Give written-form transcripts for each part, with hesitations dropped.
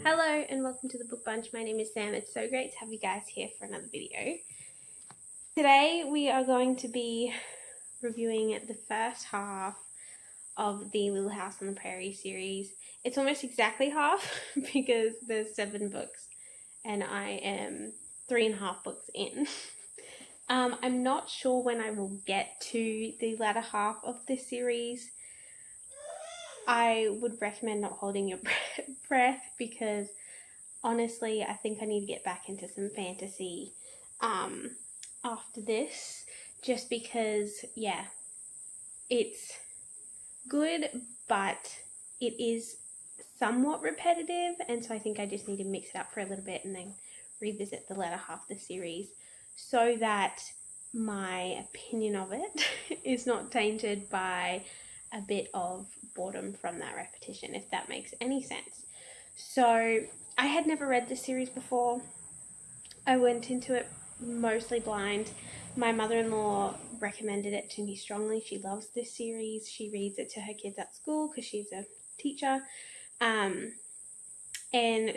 Hello and welcome to the Book Bunch. My name is Sam. It's so great to have you guys here for another video. Today we are going to be reviewing the first half of the Little House on the Prairie series. It's almost exactly half because there's 7 books and I am 3.5 books in. I'm not sure when I will get to the latter half of this series. I would recommend not holding your breath because honestly, I think I need to get back into some fantasy after this, just because, yeah, it's good, but it is somewhat repetitive, and so I think I just need to mix it up for a little bit and then revisit the latter half of the series so that my opinion of it is not tainted by a bit of boredom from that repetition, if that makes any sense. So I had never read this series before. I went into it mostly blind. My mother-in-law recommended it to me strongly. She loves this series. She reads it to her kids at school because she's a teacher. And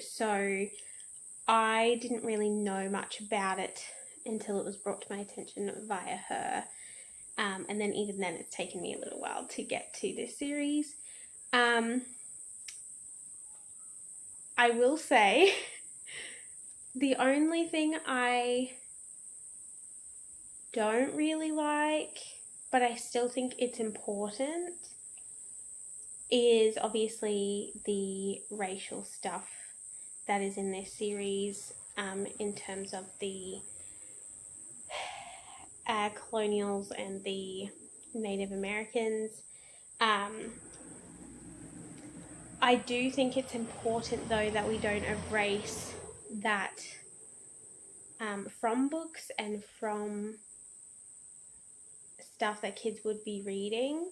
so I didn't really know much about it until it was brought to my attention via her. And then even then it's taken me a little while to get to this series. I will say the only thing I don't really like, but I still think it's important, is obviously the racial stuff that is in this series, in terms of the colonials and the Native Americans. I do think it's important though that we don't erase that from books and from stuff that kids would be reading,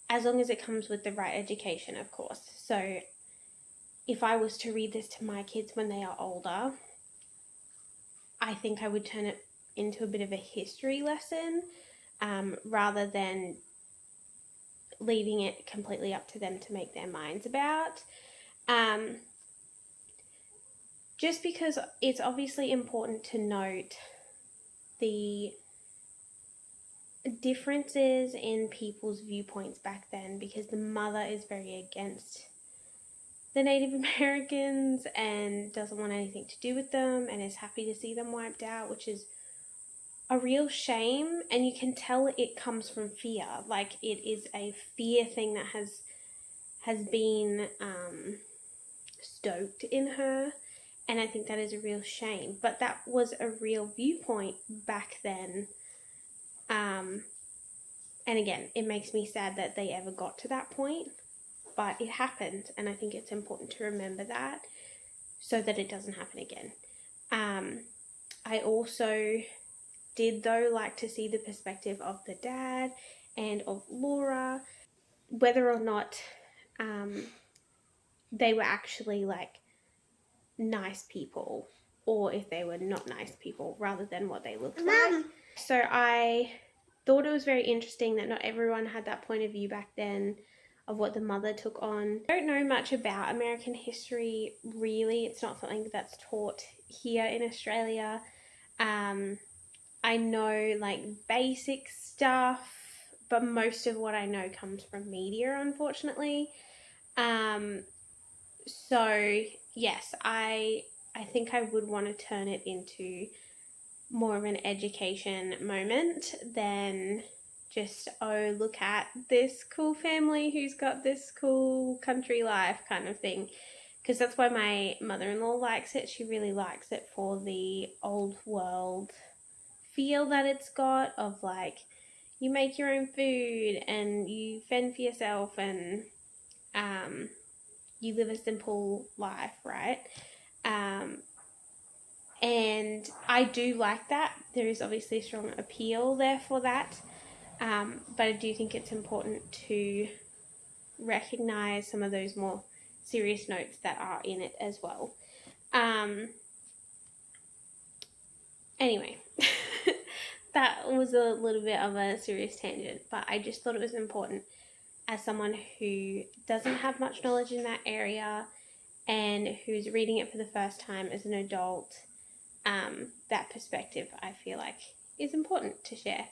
as long as it comes with the right education, of course. So if I was to read this to my kids when they are older, I think I would turn it into a bit of a history lesson, rather than leaving it completely up to them to make their minds about. Just because it's obviously important to note the differences in people's viewpoints back then, because the mother is very against the Native Americans and doesn't want anything to do with them and is happy to see them wiped out, which is a real shame. And you can tell it comes from fear. Like, it is a fear thing that has been stoked in her, and I think that is a real shame. But that was a real viewpoint back then. And again, it makes me sad that they ever got to that point, but it happened, and I think it's important to remember that so that it doesn't happen again. I also did, though, like to see the perspective of the dad and of Laura, whether or not they were actually like nice people or if they were not nice people, rather than what they looked like. So I thought it was very interesting that not everyone had that point of view back then of what the mother took on. I don't know much about American history, really. It's not something that's taught here in Australia. I know like basic stuff, but most of what I know comes from media, unfortunately. So yes, I think I would want to turn it into more of an education moment than just, oh, look at this cool family who's got this cool country life kind of thing. Because that's why my mother-in-law likes it. She really likes it for the old world feel that it's got, of like, you make your own food and you fend for yourself and you live a simple life, right? And I do like that. There is obviously a strong appeal there for that. But I do think it's important to recognize some of those more serious notes that are in it as well. Anyway, that was a little bit of a serious tangent, but I just thought it was important as someone who doesn't have much knowledge in that area and who's reading it for the first time as an adult, that perspective I feel like is important to share.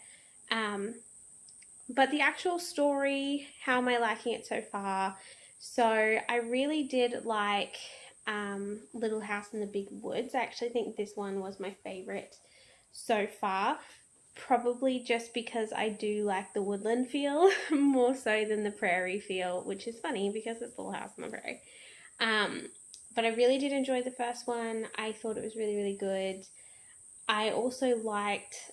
But the actual story, how am I liking it so far? So I really did like Little House in the Big Woods. I actually think this one was my favorite so far. Probably just because I do like the woodland feel more so than the prairie feel, which is funny because it's Little House on the Prairie. But I really did enjoy the first one. I thought it was really, really good. I also liked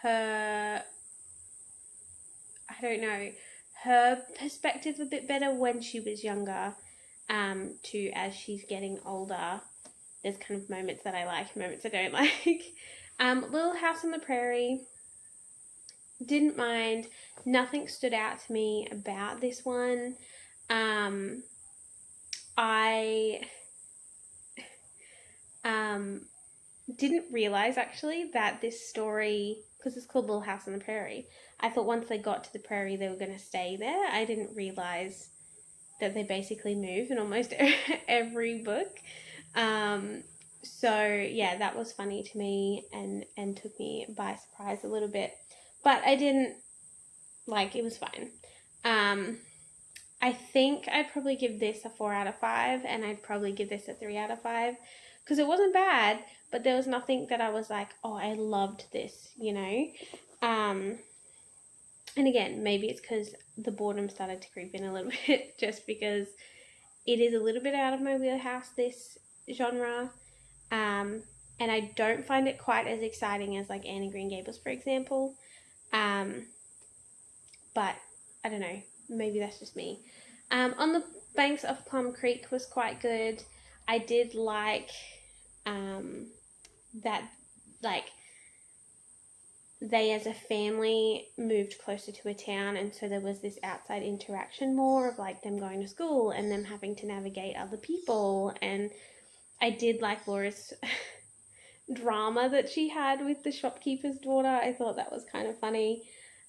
her, I don't know, her perspective a bit better when she was younger, to as she's getting older. There's kind of moments that I like, moments I don't like. Little House on the Prairie, didn't mind. Nothing stood out to me about this one. I didn't realize actually that this story, because it's called Little House on the Prairie, I thought once they got to the prairie they were going to stay there. I didn't realize that they basically move in almost every book. So yeah, that was funny to me and took me by surprise a little bit, but I didn't, like, it was fine. I think I'd probably give this a 4 out of 5, and I'd probably give this a 3 out of 5, because it wasn't bad, but there was nothing that I was like, oh, I loved this, you know. And again, maybe it's because the boredom started to creep in a little bit, just because it is a little bit out of my wheelhouse, this genre. And I don't find it quite as exciting as like Anne of Green Gables, for example. But I don't know, maybe that's just me. On the Banks of Plum Creek was quite good. I did like that, like, they as a family moved closer to a town, and so there was this outside interaction more of like them going to school and them having to navigate other people. And I did like Laura's drama that she had with the shopkeeper's daughter. I thought that was kind of funny.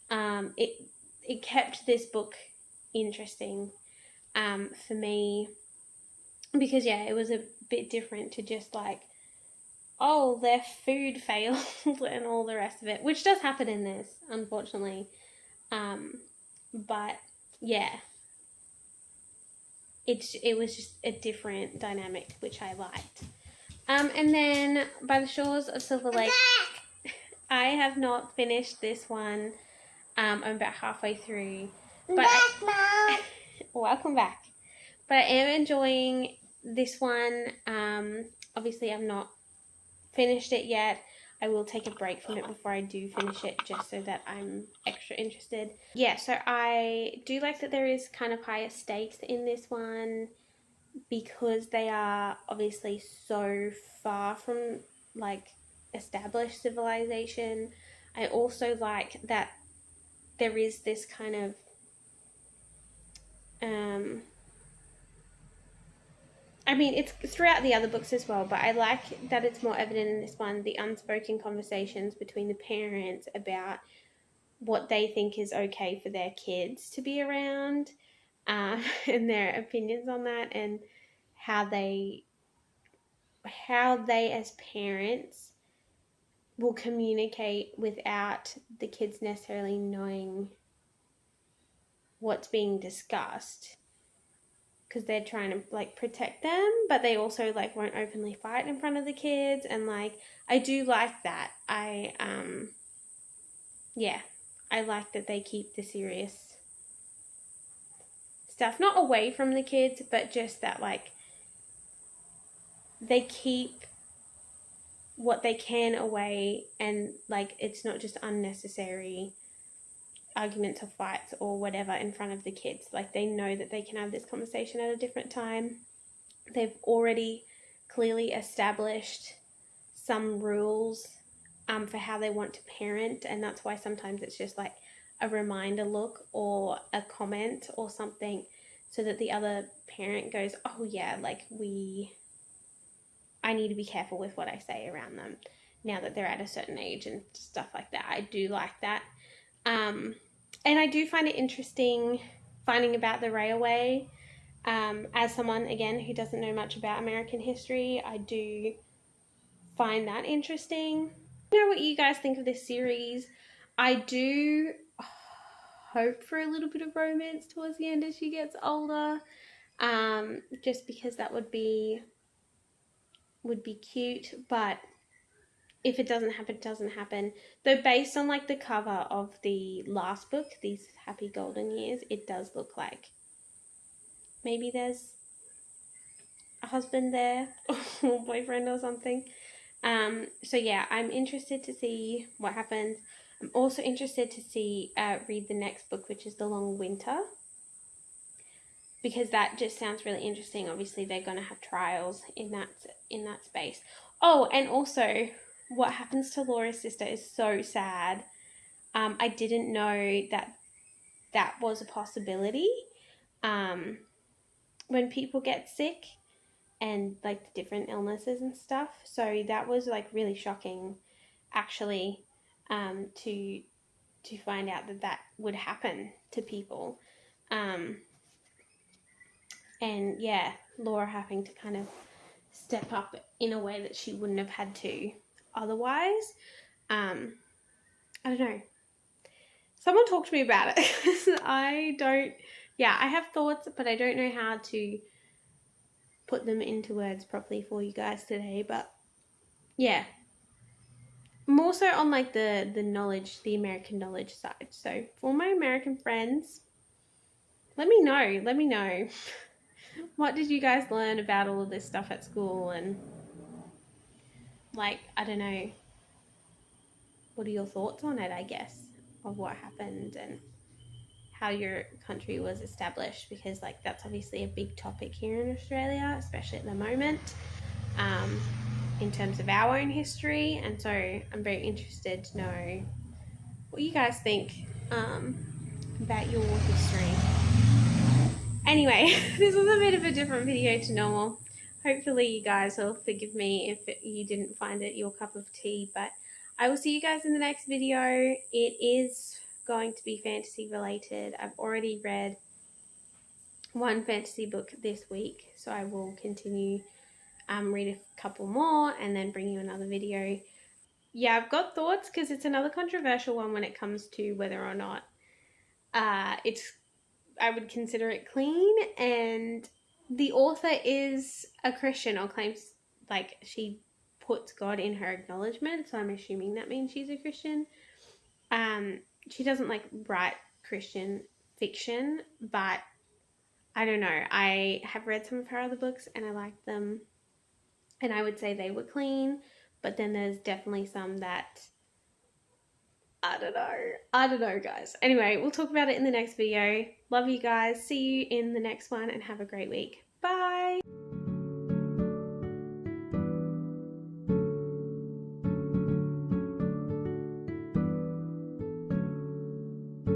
It kept this book interesting for me, because yeah, it was a bit different to just like, oh, their food failed and all the rest of it, which does happen in this, unfortunately. But yeah, it was just a different dynamic, which I liked. And then By the Shores of Silver Lake, I have not finished this one. I'm about halfway through. But welcome back. But I am enjoying this one. Obviously, I've not finished it yet. I will take a break from it before I do finish it, just so that I'm extra interested. Yeah, so I do like that there is kind of higher stakes in this one, because they are obviously so far from like established civilization. I also like that there is this kind of I mean, it's throughout the other books as well, but I like that it's more evident in this one, the unspoken conversations between the parents about what they think is okay for their kids to be around, and their opinions on that, and how they as parents will communicate without the kids necessarily knowing what's being discussed, because they're trying to like protect them, but they also like won't openly fight in front of the kids. And like, I do like that. I like that they keep the serious stuff not away from the kids, but just that like they keep what they can away, and like it's not just unnecessary arguments or fights or whatever in front of the kids. Like, they know that they can have this conversation at a different time. They've already clearly established some rules for how they want to parent, and that's why sometimes it's just like a reminder look or a comment or something, so that the other parent goes, oh yeah, like I need to be careful with what I say around them now that they're at a certain age and stuff like that. I do like that. And I do find it interesting finding about the railway, As someone, again, who doesn't know much about American history, I do find that interesting. I know what you guys think of this series. I do hope for a little bit of romance towards the end as she gets older, just because that would be cute. But if it doesn't happen, it doesn't happen. Though based on like the cover of the last book, These Happy Golden Years, it does look like maybe there's a husband there or boyfriend or something. So yeah, I'm interested to see what happens. I'm also interested to see read the next book, which is The Long Winter, because that just sounds really interesting. Obviously, they're going to have trials in that space. Oh, and also, what happens to Laura's sister is so sad. I didn't know that was a possibility. When people get sick and like the different illnesses and stuff, so that was like really shocking, actually, to find out that would happen to people. And yeah, Laura having to kind of step up in a way that she wouldn't have had to otherwise. I don't know. Someone talk to me about it. I have thoughts, but I don't know how to put them into words properly for you guys today. But yeah, more so on like the knowledge, the American knowledge side. So for my American friends, let me know. What did you guys learn about all of this stuff at school? And like, I don't know, what are your thoughts on it, I guess, of what happened and how your country was established? Because like that's obviously a big topic here in Australia, especially at the moment, in terms of our own history. And so I'm very interested to know what you guys think about your history. Anyway, this was a bit of a different video to normal. Hopefully you guys will forgive me if you didn't find it your cup of tea, but I will see you guys in the next video. It is going to be fantasy related. I've already read one fantasy book this week, so I will continue, read a couple more and then bring you another video. Yeah, I've got thoughts because it's another controversial one when it comes to whether or not I would consider it clean, and the author is a Christian, or claims, like, she puts God in her acknowledgement, so I'm assuming that means she's a Christian. She doesn't like write Christian fiction, but I don't know. I have read some of her other books and I like them, and I would say they were clean, but then there's definitely some that I don't know, guys. Anyway, we'll talk about it in the next video. Love you guys. See you in the next one and have a great week. Bye.